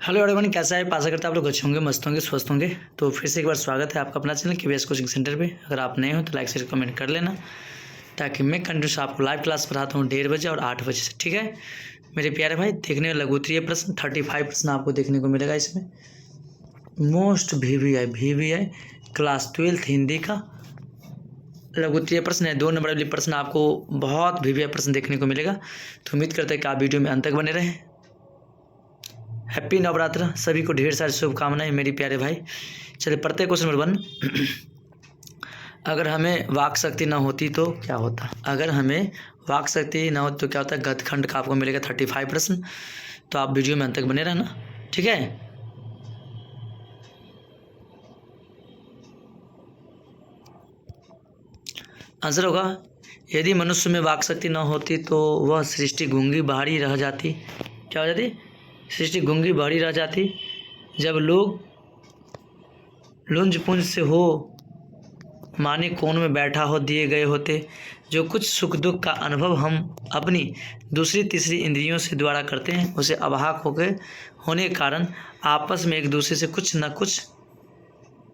Hello everyone, कैसा है? आशा करता है आप लोग अच्छे होंगे, मस्त होंगे, स्वस्थ होंगे। तो फिर से एक बार स्वागत है आपका अपना चैनल केवीएस कोचिंग सेंटर पे। अगर आप नए हो तो लाइक शेयर कमेंट कर लेना, ताकि मैं कंटिन्यूस आपको लाइव क्लास पढ़ाता हूँ 1:30 बजे और 8 बजे से। ठीक है मेरे प्यारे भाई, देखने में लघुत्तरीय प्रश्न 35 प्रश्न आपको देखने को मिलेगा इसमें। मोस्ट VVI क्लास 12 हिंदी का लघुत्तरीय प्रश्न है। 2 नंबर वाले प्रश्न आपको बहुत VVI प्रश्न देखने को मिलेगा। तो उम्मीद करते हैं कि आप वीडियो में अंत तक बने रहें। हैप्पी नवरात्र, सभी को ढेर सारी शुभकामनाएं मेरी प्यारे भाई। चलिए पढ़ते हैं क्वेश्चन नंबर 1। अगर हमें वाक शक्ति ना होती तो क्या होता? अगर हमें वाक शक्ति ना होती तो क्या होता है? गद्यखंड का आपको मिलेगा 35 प्रश्न। तो आप वीडियो में अंत तक बने रहना, ठीक है। आंसर होगा, यदि मनुष्य में वाक शक्ति न होती तो वह सृष्टि गूंगी बहारी रह जाती। क्या हो जाती? सृष्टि गूंगी बहारी रह जाती। जब लोग लुंज पुंज से हो माने कोण में बैठा हो दिए गए होते। जो कुछ सुख दुख का अनुभव हम अपनी दूसरी तीसरी इंद्रियों से द्वारा करते हैं, उसे अवाहक होने के कारण आपस में एक दूसरे से कुछ न कुछ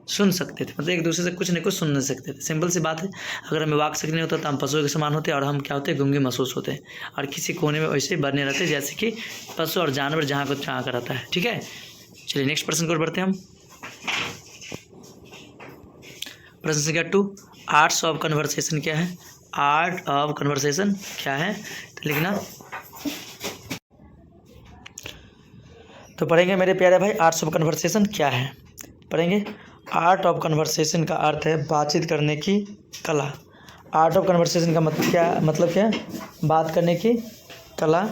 सुन सकते थे। मतलब एक दूसरे से कुछ न कुछ सुन नहीं सकते थे। सिंपल सी बात है। अगर हमें वाक शक्ति नहीं होता तो हम पशुओं के समान होते और हम क्या होते? गूंगे महसूस होते और किसी कोने में वैसे बने रहते जैसे कि पशु और जानवर जहाँ को चाह कर रहता है। ठीक है, चलिए नेक्स्ट प्रश्न को बढ़ते हैं हम। प्रश्न संख्या 2, आर्ट्स ऑफ कन्वर्सेशन क्या है? आर्ट ऑफ कन्वर्सेशन क्या है तो लिखना। तो पढ़ेंगे मेरे प्यारे भाई, आर्ट्स ऑफ कन्वर्सेशन क्या है। पढ़ेंगे। आर्ट ऑफ कन्वर्सेशन का अर्थ है बातचीत करने की कला। आर्ट ऑफ कन्वर्सेशन का मतलब क्या है? बात करने की कला।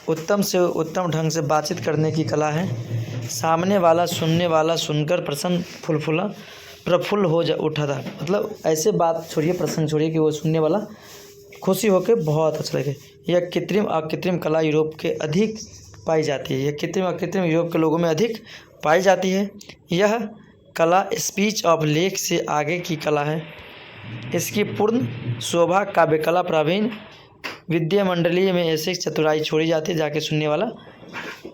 उत्तम से उत्तम ढंग से बातचीत करने की कला है। सामने वाला सुनने वाला सुनकर प्रफुल्ल हो उठा था। मतलब ऐसे बात छोड़िए, प्रसंग छोड़िए कि वो सुनने वाला खुशी होकर बहुत अच्छा लगे। यह कृत्रिम अकृत्रिम कला यूरोप के अधिक पाई जाती है। यह कृत्रिम अकृत्रिम यूरोप के लोगों में अधिक पाई जाती है। यह कला स्पीच ऑफ लेख से आगे की कला है। इसकी पूर्ण शोभा काव्य कला प्रावीण विद्यामंडलीय में ऐसे चतुराई छोड़ी जाती है जाके सुनने वाला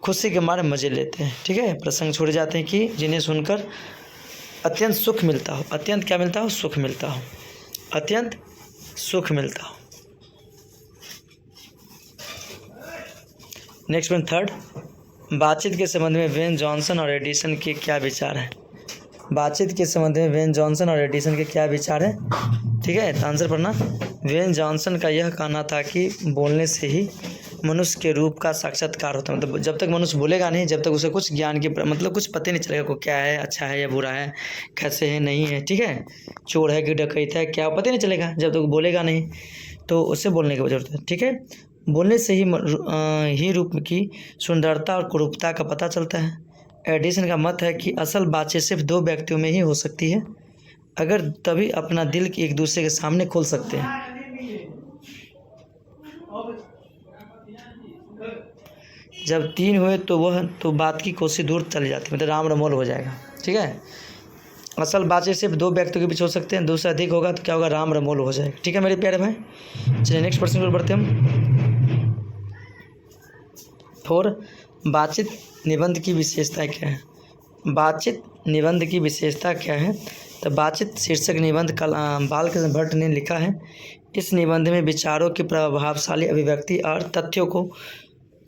खुशी के मारे मजे लेते हैं। ठीक है, प्रसंग छोड़े जाते हैं कि जिन्हें सुनकर अत्यंत सुख मिलता हो। अत्यंत क्या मिलता हो? सुख मिलता हो। अत्यंत सुख मिलता हो। नेक्स्ट वन 3rd, बातचीत के संबंध में वेन जॉनसन और एडिसन के क्या विचार हैं? बातचीत के संबंध में वेन जॉनसन और एडिसन के क्या विचार हैं? ठीक है, तो आंसर पढ़ना। वेन जॉनसन का यह कहना था कि बोलने से ही मनुष्य के रूप का साक्षात्कार होता है। मतलब जब तक मनुष्य बोलेगा नहीं, जब तक उसे कुछ ज्ञान की मतलब कुछ पता नहीं चलेगा को क्या है, अच्छा है या बुरा है, कैसे है नहीं है। ठीक है, चोर है कि डकैत है, क्या पता नहीं चलेगा जब तक बोलेगा नहीं। तो उसे बोलने की जरूरत है। ठीक है, बोलने से ही रूप की सुंदरता और कुरूपता का पता चलता है। एडिसन का मत है कि असल बातचीत सिर्फ 2 व्यक्तियों में ही हो सकती है, अगर तभी अपना दिल एक दूसरे के सामने खोल सकते हैं। जब 3 हुए तो बात की कोशिश दूर चली जाती, मतलब राम रमोल हो जाएगा। ठीक है, असल बातचीत सिर्फ 2 व्यक्तियों के बीच हो सकते हैं, 2 से अधिक होगा तो क्या होगा? राम रमोल हो जाएगा। ठीक है मेरे प्यारे भाई, चलिए नेक्स्ट प्रश्न पर बढ़ते हम। 4, बातचीत निबंध की विशेषता क्या है? बातचीत निबंध की विशेषता क्या है? तो बातचीत शीर्षक निबंध बालकृष्ण भट्ट ने लिखा है। इस निबंध में विचारों की प्रभावशाली अभिव्यक्ति और तथ्यों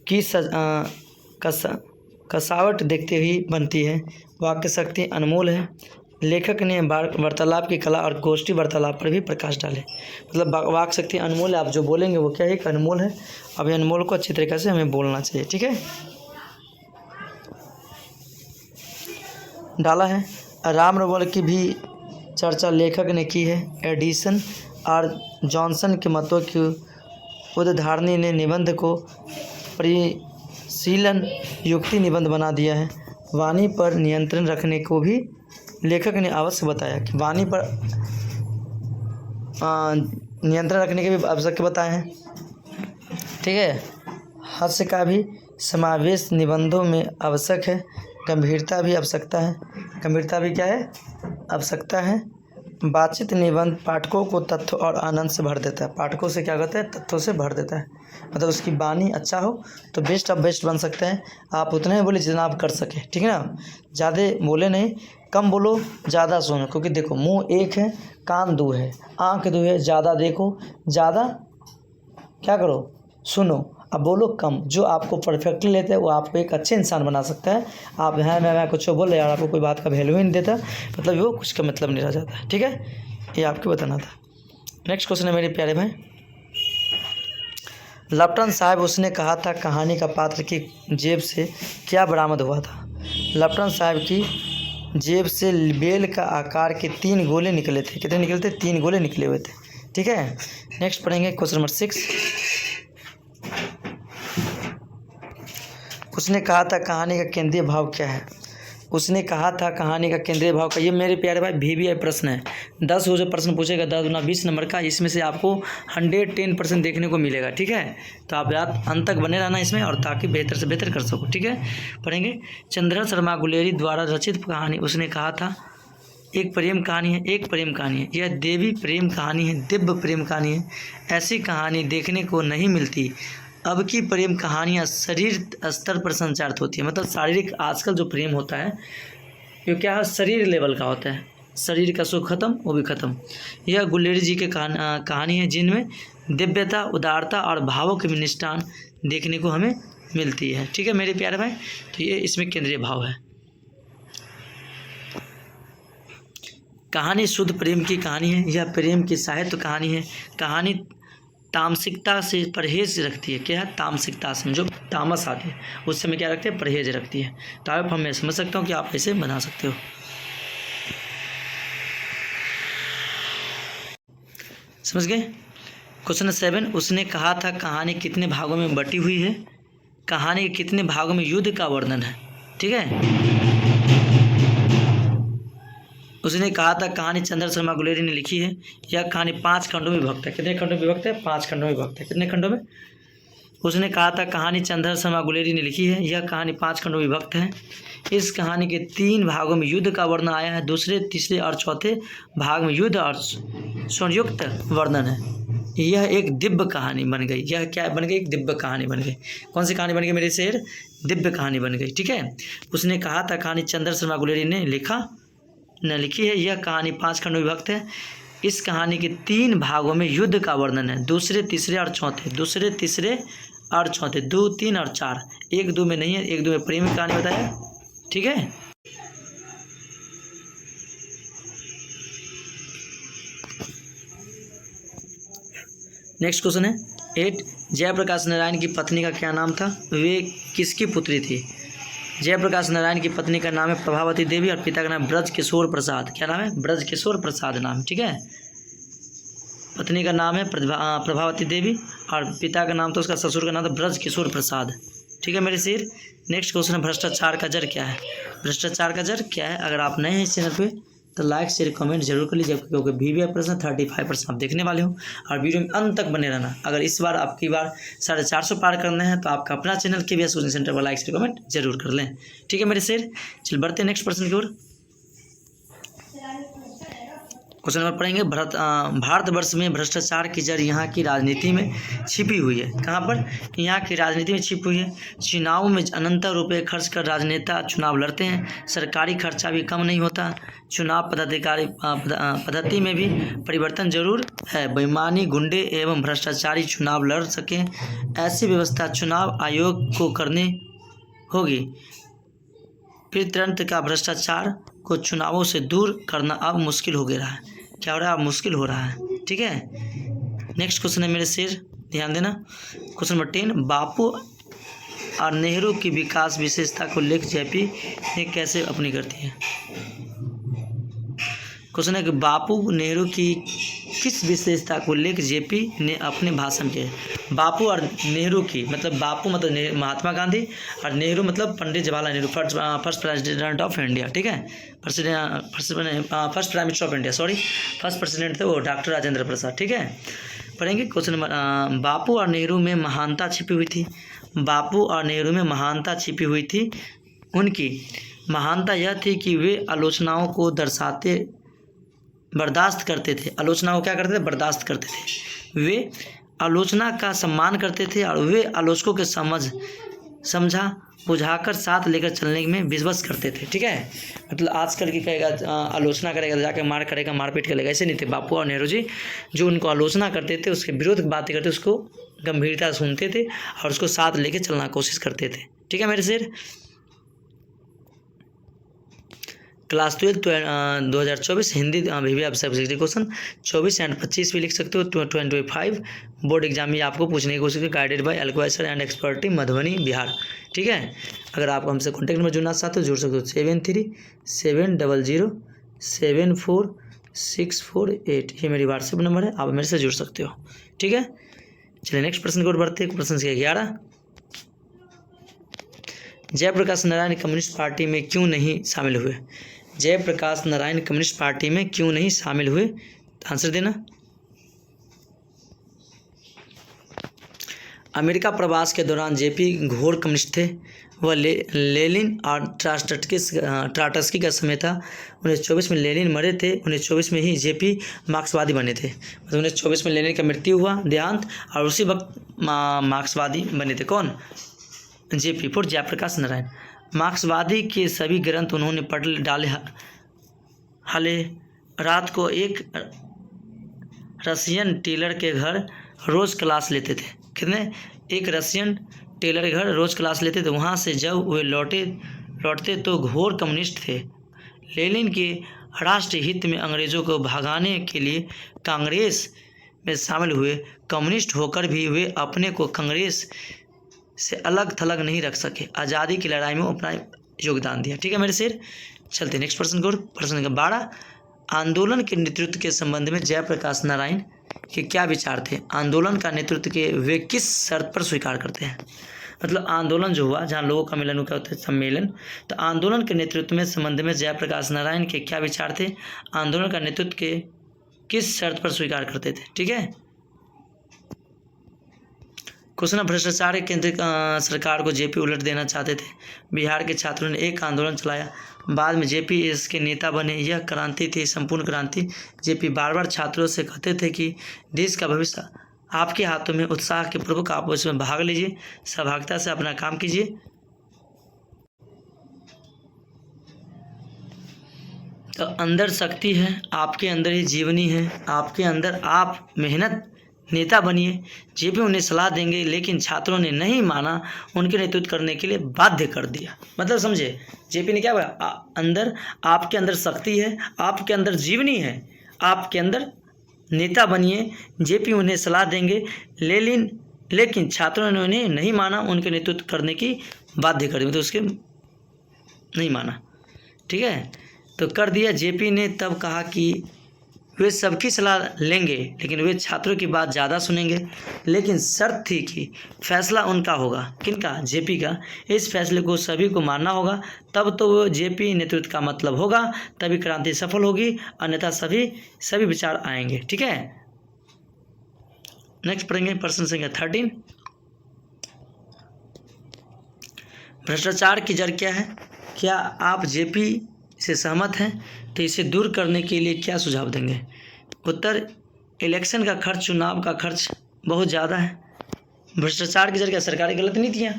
की कसावट देखते हुए बनती है। वाक्य शक्ति अनमोल है। लेखक ने वार्तालाप की कला और गोष्ठी वार्तालाप पर भी प्रकाश डाले। मतलब वाक शक्ति अनमोल है। आप जो बोलेंगे वो क्या है? एक अनमोल है। अब अनमोल को अच्छी तरीके से हमें बोलना चाहिए। ठीक है, डाला है। राम रमोल की भी चर्चा लेखक ने की है। एडिसन और जॉनसन के मतों की उद्धारणी ने निबंध को परिशीलन युक्ति निबंध बना दिया है। वाणी पर नियंत्रण रखने को भी लेखक ने अवश्य बताया कि वाणी पर नियंत्रण रखने के भी आवश्यक बताए हैं। ठीक है, हास्य का भी समावेश निबंधों में आवश्यक है। गंभीरता भी आवश्यकता है। गंभीरता भी क्या है? आवश्यकता है। बातचीत निबंध पाठकों को तथ्यों और आनंद से भर देता है। पाठकों से क्या करता है? तथ्यों से भर देता है। मतलब उसकी वाणी अच्छा हो तो बेस्ट ऑफ बेस्ट बन सकते हैं। आप उतने ही बोले जितना आप कर सके, ठीक है ना। ज़्यादा बोले नहीं, कम बोलो, ज़्यादा सुनो। क्योंकि देखो, मुंह एक है, कान दो है, आँख दो है। ज़्यादा देखो, ज़्यादा क्या करो? सुनो। अब बोलो कम। जो आपको परफेक्टली लेते हैं वो आपको एक अच्छे इंसान बना सकता है। आप हैं मैं कुछ बोल रहे यार, आपको कोई बात का वैल्यू ही नहीं देता, मतलब वो कुछ का मतलब नहीं रह जाता है, ठीक है। ये आपको बताना था। नेक्स्ट क्वेश्चन है मेरे प्यारे भाई। लेफ्टन साहब, उसने कहा था कहानी का पात्र की जेब से क्या बरामद हुआ था? लेफ्टन साहब की जेब से बेल का आकार के 3 गोले निकले थे। कितने निकले थे? 3 गोले निकले हुए थे, ठीक है। नेक्स्ट पढ़ेंगे क्वेश्चन नंबर 6। उसने कहा था कहानी का केंद्रीय भाव क्या है? उसने कहा था कहानी का केंद्रीय भाव का, ये मेरे प्यारे भाई VVI प्रश्न है। 10 जो प्रश्न पूछेगा 10 गुना 20 नंबर का, इसमें से आपको 110% देखने को मिलेगा, ठीक है। तो आप याद अंत तक बने रहना इसमें, और ताकि बेहतर से बेहतर कर सको, ठीक है। पढ़ेंगे। चंद्रधर शर्मा गुलेरी द्वारा रचित कहानी उसने कहा था एक प्रेम कहानी है। एक प्रेम कहानी है, यह देवी प्रेम कहानी है, दिव्य प्रेम कहानी है। ऐसी कहानी देखने को नहीं मिलती। अब की प्रेम कहानियाँ शरीर स्तर पर संचारित होती है। मतलब शारीरिक आजकल जो प्रेम होता है ये क्या है? शरीर लेवल का होता है। शरीर का सुख खत्म, वो भी खत्म। यह गुलेरी जी के कहानी है जिनमें दिव्यता, उदारता और भावों की निष्ठान देखने को हमें मिलती है, ठीक है मेरे प्यारे भाई। तो ये इसमें केंद्रीय भाव है। कहानी शुद्ध प्रेम की कहानी है। यह प्रेम की साहित्य कहानी है। कहानी तामसिकता से परहेज रखती है। क्या है? तामसिकता से, जो तामस आती है उससे में क्या रखते हैं? परहेज रखती है। तो आप मैं समझ सकता हूँ कि आप ऐसे बना सकते हो। समझ गए? क्वेश्चन 7। उसने कहा था कहानी कितने भागों में बटी हुई है? कहानी के कितने भागों में युद्ध का वर्णन है, ठीक है। उसने कहा था कहानी चंद्रधर शर्मा गुलेरी ने लिखी है। यह कहानी 5 खंडों में विभक्त है। कितने खंडों में विभक्त है? 5 खंडों में विभक्त है। कितने खंडों में? उसने कहा था कहानी चंद्रधर शर्मा गुलेरी ने लिखी है। यह कहानी 5 खंडों में विभक्त है। इस कहानी के 3 भागों में युद्ध का वर्णन आया है। दूसरे, तीसरे और चौथे भाग में युद्ध और संयुक्त वर्णन है। यह एक दिव्य कहानी बन गई। यह क्या बन गई? एक दिव्य कहानी बन गई। कौन सी कहानी बन गई मेरे शेर? दिव्य कहानी बन गई, ठीक है। उसने कहा था कहानी चंद्रधर शर्मा गुलेरी ने लिखी है। यह कहानी 5 खंडों में विभक्त है। इस कहानी के 3 भागों में युद्ध का वर्णन है। दूसरे, तीसरे और चौथे। दूसरे, तीसरे और चौथे। 2, 3 और 4। 1, 2 में नहीं है। 1, 2 में प्रेम की कहानी बताया, ठीक है। नेक्स्ट क्वेश्चन है 8। जयप्रकाश नारायण की पत्नी का क्या नाम था? वे किसकी पुत्री थी? जयप्रकाश नारायण की पत्नी का नाम है प्रभावती देवी और पिता का नाम ब्रज किशोर प्रसाद। क्या नाम है? ब्रज किशोर प्रसाद नाम, ठीक है। पत्नी का नाम है प्रभावती देवी और पिता का नाम तो उसका ससुर का नाम था ब्रज किशोर प्रसाद, ठीक है मेरे शेर। नेक्स्ट क्वेश्चन है भ्रष्टाचार का जड़ क्या है? भ्रष्टाचार का जड़ क्या है? अगर आप नए हैं इस चैनल पे तो लाइक शेयर कमेंट जरूर कर लीजिए, क्योंकि VVI प्रश्न 35% आप देखने वाले हो। और वीडियो में अंत तक बने रहना। अगर इस बार आपकी बार 450 पार करना है तो आपका अपना चैनल KVS कोचिंग सेंटर पर लाइक शेयर कमेंट जरूर कर लें, ठीक है मेरे शेर। चलिए बढ़ते हैं नेक्स्ट प्रश्न की ओर। क्वेश्चन नंबर पढ़ेंगे। भारतवर्ष में भ्रष्टाचार की जड़ यहाँ की राजनीति में छिपी हुई है। कहाँ पर? यहाँ की राजनीति में छिपी हुई है। चुनाव में अनंत रुपए खर्च कर राजनेता चुनाव लड़ते हैं। सरकारी खर्चा भी कम नहीं होता। चुनाव पद्धति में भी परिवर्तन जरूर है। बेईमानी, गुंडे एवं भ्रष्टाचारी चुनाव लड़ सकें, ऐसी व्यवस्था चुनाव आयोग को करनी होगी। फिर तुरंत का भ्रष्टाचार को चुनावों से दूर करना अब मुश्किल हो गया है। क्या हो रहा है? अब मुश्किल हो रहा है, ठीक है। नेक्स्ट क्वेश्चन है मेरे शेर, ध्यान देना। Question number 10। बापू और नेहरू की विकास विशेषता को लेख जेपी ने कैसे अपनी करती है? क्वेश्चन है कि बापू नेहरू की किस विशेषता को लेकर जेपी ने अपने भाषण के? बापू और नेहरू की, मतलब बापू मतलब महात्मा गांधी और नेहरू मतलब Pandit Jawaharlal Nehru, first president of India, ठीक है। First prime minister of India, first president थे वो डॉक्टर राजेंद्र प्रसाद, ठीक है। पढ़ेंगे क्वेश्चन नंबर। बापू और नेहरू में महानता छिपी हुई थी। बापू और नेहरू में महानता छिपी हुई थी। उनकी महानता यह थी कि वे आलोचनाओं को दर्शाते बर्दाश्त करते थे, आलोचना को क्या करते थे, बर्दाश्त करते थे। वे आलोचना का सम्मान करते थे और वे आलोचकों के समझा बुझाकर साथ लेकर चलने में विश्वास करते थे। ठीक है, मतलब आजकल की कहेगा आलोचना करेगा तो जाकर मार करेगा, मारपीट करेगा, ऐसे नहीं थे बापू और नेहरू जी। जो उनको आलोचना करते थे, उसके विरोध बातें करते, उसको गंभीरता से सुनते थे और उसको साथ लेके चलना कोशिश करते थे। ठीक है मेरे शेर। क्लास 12 2024 हिंदी भी आप सब्जेक्ट क्वेश्चन 24 एंड 25 भी लिख सकते हो। 25 बोर्ड एग्जाम में आपको पूछने की कोशिश गाइडेड बाय एल्क्वाइसर एंड एक्सपर्टी मधुबनी बिहार। ठीक है, अगर आप हमसे कॉन्टैक्ट में जुड़ना चाहते हो जुड़ सकते हो 7370046468। ये मेरी व्हाट्सएप नंबर है, आप मेरे से जुड़ सकते हो। ठीक है, चलिए नेक्स्ट प्रश्न की ओर बढ़ते हैं। प्रश्न संख्या 11, जयप्रकाश नारायण कम्युनिस्ट पार्टी में क्यों नहीं शामिल हुए? जयप्रकाश नारायण कम्युनिस्ट पार्टी में क्यों नहीं शामिल हुए? आंसर देना। अमेरिका प्रवास के दौरान जेपी घोर कम्युनिस्ट थे। वह लेनिन और ट्राटस्की का समय था। 1924 में लेनिन मरे थे, 1924 में ही जेपी मार्क्सवादी बने थे। मतलब 1924 में लेनिन का मृत्यु हुआ, देहांत, और उसी वक्त मार्क्सवादी बने थे। कौन? JP for Jayaprakash Narayan. मार्क्सवादी के सभी ग्रंथ उन्होंने पढ़ डाले। हाले रात को एक रशियन टेलर के घर रोज क्लास लेते थे। कितने? एक रशियन टेलर के घर रोज क्लास लेते थे। वहाँ से जब वे लौटते तो घोर कम्युनिस्ट थे। लेनिन के राष्ट्र हित में अंग्रेजों को भगाने के लिए कांग्रेस में शामिल हुए। कम्युनिस्ट होकर भी वे अपने को कांग्रेस से अलग थलग नहीं रख सके। आज़ादी की लड़ाई में अपना योगदान दिया। ठीक है मेरे शेर, चलते नेक्स्ट प्रश्न को। प्रश्न नंबर 12, आंदोलन के नेतृत्व के संबंध में जयप्रकाश नारायण के क्या विचार थे? आंदोलन का नेतृत्व के वे किस शर्त पर स्वीकार करते हैं? मतलब आंदोलन जो हुआ, जहाँ लोगों का मिलन होता है सम्मेलन, तो आंदोलन के नेतृत्व में संबंध में जयप्रकाश नारायण के क्या विचार थे? आंदोलन का नेतृत्व के किस शर्त पर स्वीकार करते थे? ठीक है, क्वेश्चन, भ्रष्टाचार के केंद्र सरकार को जेपी उलट देना चाहते थे। बिहार के छात्रों ने एक आंदोलन चलाया, बाद में जेपी इसके नेता बने। यह क्रांति थी, संपूर्ण क्रांति। जेपी बार बार छात्रों से कहते थे कि देश का भविष्य आपके हाथों में, उत्साह के पूर्वक आप इसमें भाग लीजिए, सहभागिता से अपना काम कीजिए। तो अंदर शक्ति है, आपके अंदर ही जीवनी है, आपके अंदर आप मेहनत नेता बनिए। जेपी उन्हें सलाह देंगे, लेकिन छात्रों ने नहीं माना, उनके नेतृत्व करने के लिए बाध्य कर दिया। मतलब समझे, जेपी ने क्या बोला? अंदर आपके अंदर शक्ति है, आपके अंदर जीवनी है, आपके अंदर नेता बनिए। जेपी उन्हें सलाह देंगे, लेकिन छात्रों ने उन्हें नहीं माना, उनके नेतृत्व करने की बाध्य कर दी, मतलब उसके नहीं माना। ठीक है, तो कर दिया। जेपी ने तब कहा कि वे सबकी सलाह लेंगे, लेकिन वे छात्रों की बात ज़्यादा सुनेंगे, लेकिन शर्त थी कि फैसला उनका होगा। किनका? जेपी का। इस फैसले को सभी को मानना होगा, तब तो वो जेपी नेतृत्व का मतलब होगा, तभी क्रांति सफल होगी, अन्यथा सभी विचार आएंगे। ठीक है, नेक्स्ट पढ़ेंगे प्रश्न संख्या 13, भ्रष्टाचार की जड़ क्या है? क्या आप जेपी से सहमत हैं? तो इसे दूर करने के लिए क्या सुझाव देंगे? उत्तर, इलेक्शन का खर्च, चुनाव का खर्च बहुत ज़्यादा है। भ्रष्टाचार की जगह क्या? सरकारी गलत नीतियाँ,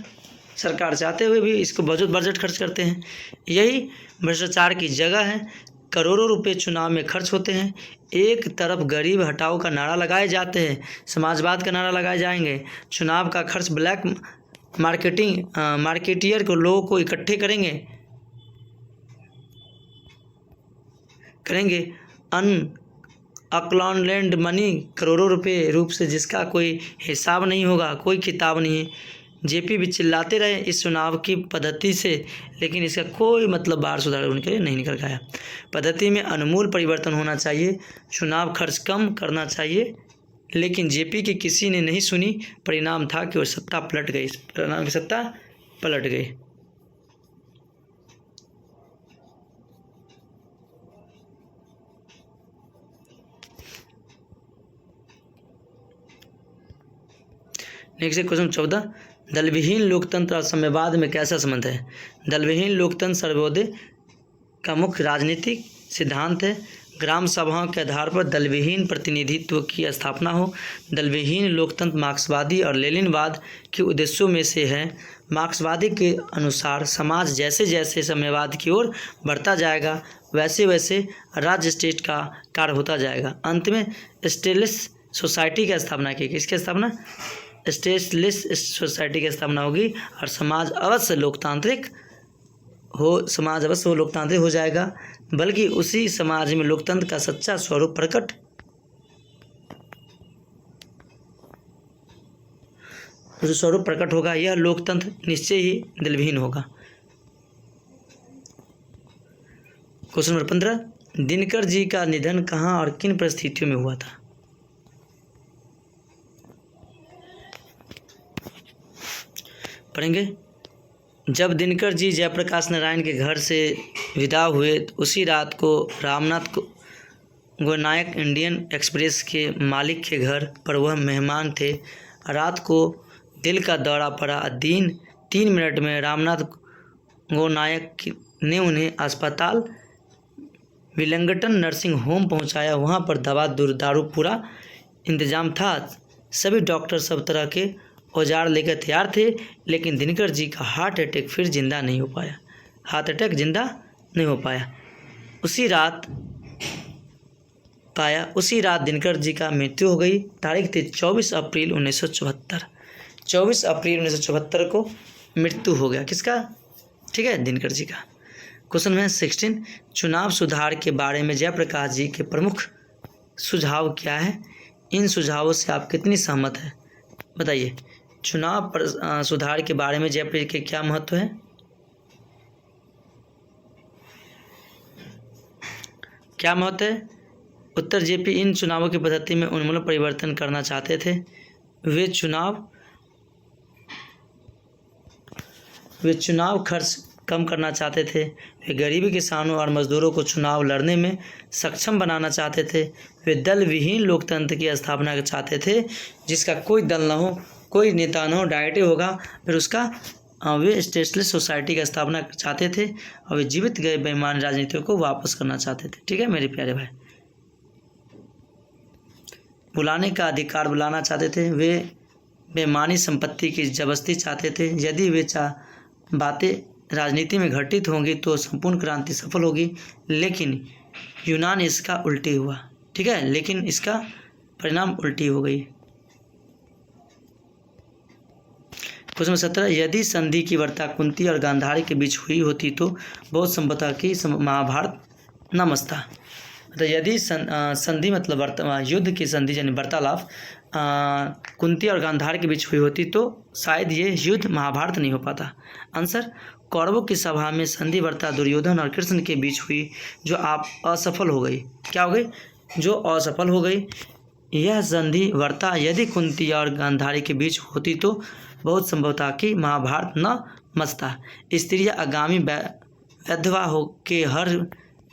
सरकार चाहते हुए भी इसको बजट खर्च करते हैं, यही भ्रष्टाचार की जगह है। करोड़ों रुपए चुनाव में खर्च होते हैं। एक तरफ गरीब हटाओ का नारा लगाए जाते हैं, समाजवाद का नारा लगाए जाएंगे, चुनाव का खर्च ब्लैक मार्केटियर को, लोगों को इकट्ठे करेंगे अनअकाउंटेड मनी, करोड़ों रुपए रूप से जिसका कोई हिसाब नहीं होगा, कोई किताब नहीं है। जेपी भी चिल्लाते रहे इस चुनाव की पद्धति से, लेकिन इसका कोई मतलब बाहर सुधार उनके लिए नहीं निकल गया। पद्धति में अनमूल परिवर्तन होना चाहिए, चुनाव खर्च कम करना चाहिए, लेकिन जेपी की किसी ने नहीं सुनी। परिणाम था कि वो सत्ता पलट गई, परिणाम की सत्ता पलट गई। नेक्स्ट क्वेश्चन 14, दलविहीन लोकतंत्र और साम्यवाद में कैसा संबंध है? दलविहीन लोकतंत्र सर्वोदय का मुख्य राजनीतिक सिद्धांत है। ग्राम सभाओं के आधार पर दलविहीन प्रतिनिधित्व की स्थापना हो। दलविहीन लोकतंत्र मार्क्सवादी और लेनिनवाद के उद्देश्यों में से है। मार्क्सवादी के अनुसार समाज जैसे जैसे साम्यवाद की ओर बढ़ता जाएगा वैसे वैसे राज्य स्टेट का कार्य होता जाएगा। अंत में स्टेटलेस सोसाइटी की स्थापना की। किसकी स्थापना? स्टेटलेस सोसाइटी की स्थापना होगी और समाज अवश्य लोकतांत्रिक हो जाएगा, बल्कि उसी समाज में लोकतंत्र का सच्चा स्वरूप प्रकट होगा। यह लोकतंत्र निश्चय ही दलविहीन होगा। क्वेश्चन नंबर 15, दिनकर जी का निधन कहाँ और किन परिस्थितियों में हुआ था? पढ़ेंगे। जब दिनकर जी जयप्रकाश नारायण के घर से विदा हुए तो उसी रात को रामनाथ गोनायक इंडियन एक्सप्रेस के मालिक के घर पर वह मेहमान थे। रात को दिल का दौरा पड़ा। दिन 3 मिनट में रामनाथ गोनायक ने उन्हें अस्पताल विलिंगटन नर्सिंग होम पहुंचाया। वहां पर दवा दारू पूरा इंतजाम था। सभी डॉक्टर सब तरह के औजार लेकर तैयार थे, लेकिन दिनकर जी का हार्ट अटैक जिंदा नहीं हो पाया। उसी रात दिनकर जी का मृत्यु हो गई। तारीख थी 24 अप्रैल 1974। 24 अप्रैल 1974 को मृत्यु हो गया। किसका? ठीक है, दिनकर जी का। क्वेश्चन है 16, चुनाव सुधार के बारे में जयप्रकाश जी के प्रमुख सुझाव क्या है? इन सुझावों से आप कितनी सहमत है? बताइए। चुनाव सुधार के बारे में जयप्रकाश के क्या महत्व है? क्या महत्व है? उत्तर, जेपी इन चुनावों की पद्धति में उन्मूलन परिवर्तन करना चाहते थे। वे चुनाव खर्च कम करना चाहते थे। वे गरीबी, किसानों और मजदूरों को चुनाव लड़ने में सक्षम बनाना चाहते थे। वे दल विहीन लोकतंत्र की स्थापना चाहते थे, जिसका कोई दल न हो, कोई नेता न हो, डायरेक्ट होगा। फिर वे स्टेटलेस सोसाइटी की स्थापना चाहते थे और वे जीवित गए बेईमान राजनीतियों को वापस करना चाहते थे। ठीक है मेरे प्यारे भाई। बुलाने का अधिकार बुलाना चाहते थे। वे बेईमानी संपत्ति की जबरदस्ती चाहते थे। यदि वे बातें राजनीति में घटित होंगी तो संपूर्ण क्रांति सफल होगी, लेकिन यूनान इसका उल्टी हुआ। ठीक है, लेकिन इसका परिणाम उल्टी हो गई। क्वेश्चन 17, यदि संधि की वार्ता कुंती और गांधारी के बीच हुई होती तो बहुत संभवतः कि महाभारत न मचता। तो यदि संधि मतलब युद्ध की संधि यानी वार्तालाप कुंती और गांधार के बीच हुई होती तो शायद ये युद्ध महाभारत नहीं हो पाता। आंसर, कौरवों की सभा में संधि वार्ता दुर्योधन और कृष्ण के बीच हुई, जो असफल हो गई। क्या हो गई? जो असफल हो गई। यह संधि वार्ता यदि कुंती और गांधारी के बीच होती तो बहुत संभवतः कि महाभारत न मचता। स्त्रियां आगामी विधवा हो के हर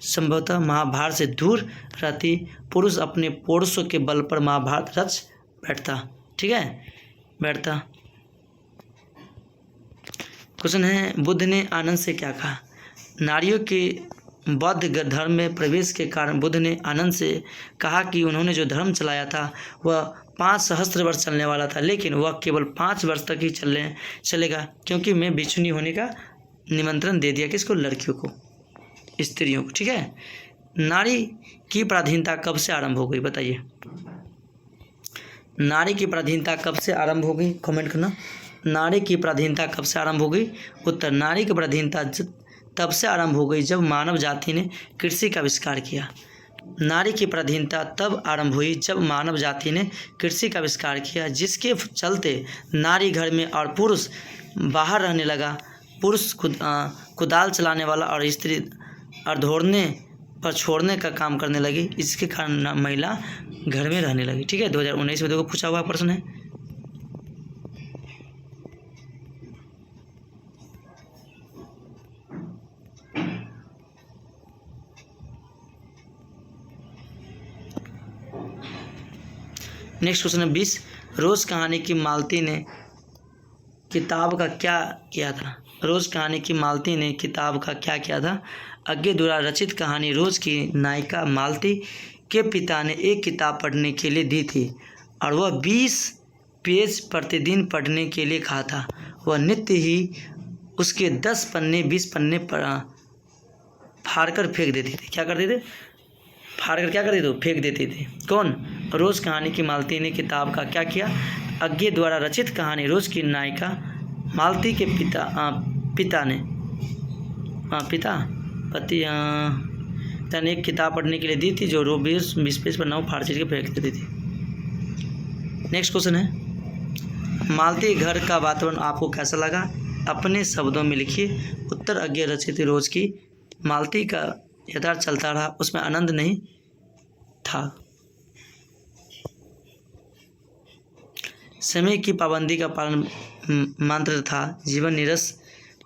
संभवतः महाभारत से दूर रहती। पुरुष अपने पुरुषों के बल पर महाभारत रच बैठता। ठीक है, बैठता। क्वेश्चन है, बुद्ध ने आनंद से क्या कहा? नारियों के बौद्ध धर्म में प्रवेश के कारण बुद्ध ने आनंद से कहा कि उन्होंने जो धर्म चलाया था वह 5 सहस्त्र वर्ष चलने वाला था, लेकिन वह केवल 5 वर्ष तक ही चलेगा, क्योंकि मैं भिक्षुणी होने का निमंत्रण दे दिया। किसको? लड़कियों को, स्त्रियों को। ठीक है। नारी की पराधीनता कब से आरंभ हो गई? बताइए, नारी की पराधीनता कब से आरंभ हो गई? कमेंट करना। नारी की पराधीनता कब से आरंभ हो गई? उत्तर, नारी की पराधीनता तब से आरंभ हो गई जब मानव जाति ने कृषि का आविष्कार किया। नारी की पराधीनता तब आरंभ हुई जब मानव जाति ने कृषि का आविष्कार किया, जिसके चलते नारी घर में और पुरुष बाहर रहने लगा। पुरुष कुदाल चलाने वाला और स्त्री अधोड़ने पर छोड़ने का काम करने लगी। इसके कारण महिला घर में रहने लगी। ठीक है, 2019 में देखो पूछा हुआ प्रश्न है। नेक्स्ट क्वेश्चन है 20, रोज कहानी की मालती ने किताब का क्या किया था? रोज़ कहानी की मालती ने किताब का क्या किया था? अज्ञे द्वारा रचित कहानी रोज़ की नायिका मालती के पिता ने एक किताब पढ़ने के लिए दी थी और वह 20 पेज प्रतिदिन पढ़ने के लिए कहा था। वह नित्य ही उसके 10 पन्ने 20 पन्ने फाड़ कर फेंक देती थी। क्या करते थे? फाड़ कर क्या करते थे? फेंक देते थे। कौन? रोज़ कहानी की मालती ने किताब का क्या किया? अज्ञे द्वारा रचित कहानी रोज़ की नायिका मालती के पिता ने एक किताब पढ़ने के लिए दी थी जो रो 20 पेज पर 9 फाड़ चीर के फेंक देती थी। नेक्स्ट क्वेश्चन है, मालती घर का वातावरण आपको कैसा लगा? अपने शब्दों में लिखिए। उत्तर, अज्ञे रचित रोज़ की मालती का यथार्थ चलता रहा, उसमें आनंद नहीं था। समय की पाबंदी का पालन मंत्र था, जीवन नीरस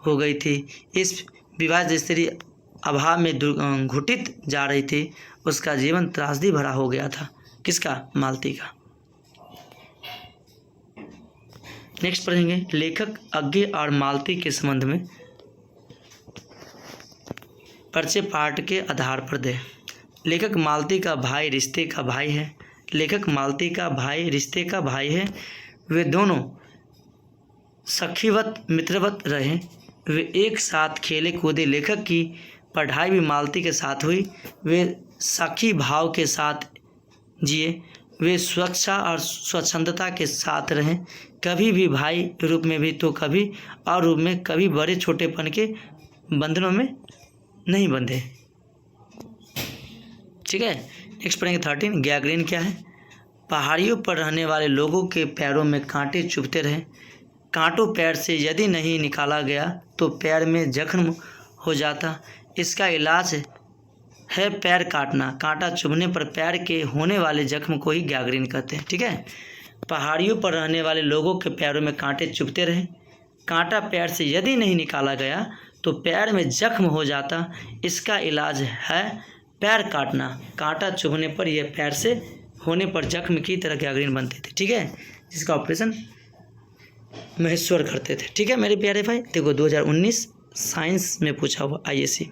हो गई थी। इस विवाह स्त्री अभाव में घुटित जा रही थी, उसका जीवन त्रासदी भरा हो गया था। किसका? मालती का। नेक्स्ट पढ़ेंगे, लेखक अज्ञे और मालती के संबंध में परिचय पाठ के आधार पर दे। लेखक मालती का भाई रिश्ते का भाई है। लेखक मालती का भाई रिश्ते का भाई है। वे दोनों सखीवत मित्रवत रहे। वे एक साथ खेले कूदे। लेखक की पढ़ाई भी मालती के साथ हुई। वे सखी भाव के साथ जिए। वे सुरक्षा और स्वच्छंदता के साथ रहें। कभी भी भाई रूप में भी तो कभी और रूप में, कभी बड़े छोटेपन के बंधनों में नहीं बंधे। ठीक है। नेक्स्ट पढ़ेंगे 13, गैंग्रीन क्या है? पहाड़ियों पर रहने वाले लोगों के पैरों में कांटे चुभते रहे। कांटों पैर से यदि नहीं निकाला गया तो पैर में जख्म हो जाता। इसका इलाज है पैर काटना। कांटा चुभने पर पैर के होने वाले जख्म को ही गैंग्रीन कहते हैं। ठीक है। पहाड़ियों पर रहने वाले लोगों के पैरों में कांटे चुभते रहे। कांटा पैर से यदि नहीं निकाला गया तो पैर में जख्म हो जाता। इसका इलाज है पैर काटना। कांटा चुभने पर यह पैर से होने पर जख्म की तरह गैंग्रीन बनते थे। ठीक है, जिसका ऑपरेशन महेश्वर करते थे। ठीक है मेरे प्यारे भाई, देखो 2019 साइंस में पूछा हुआ IAC।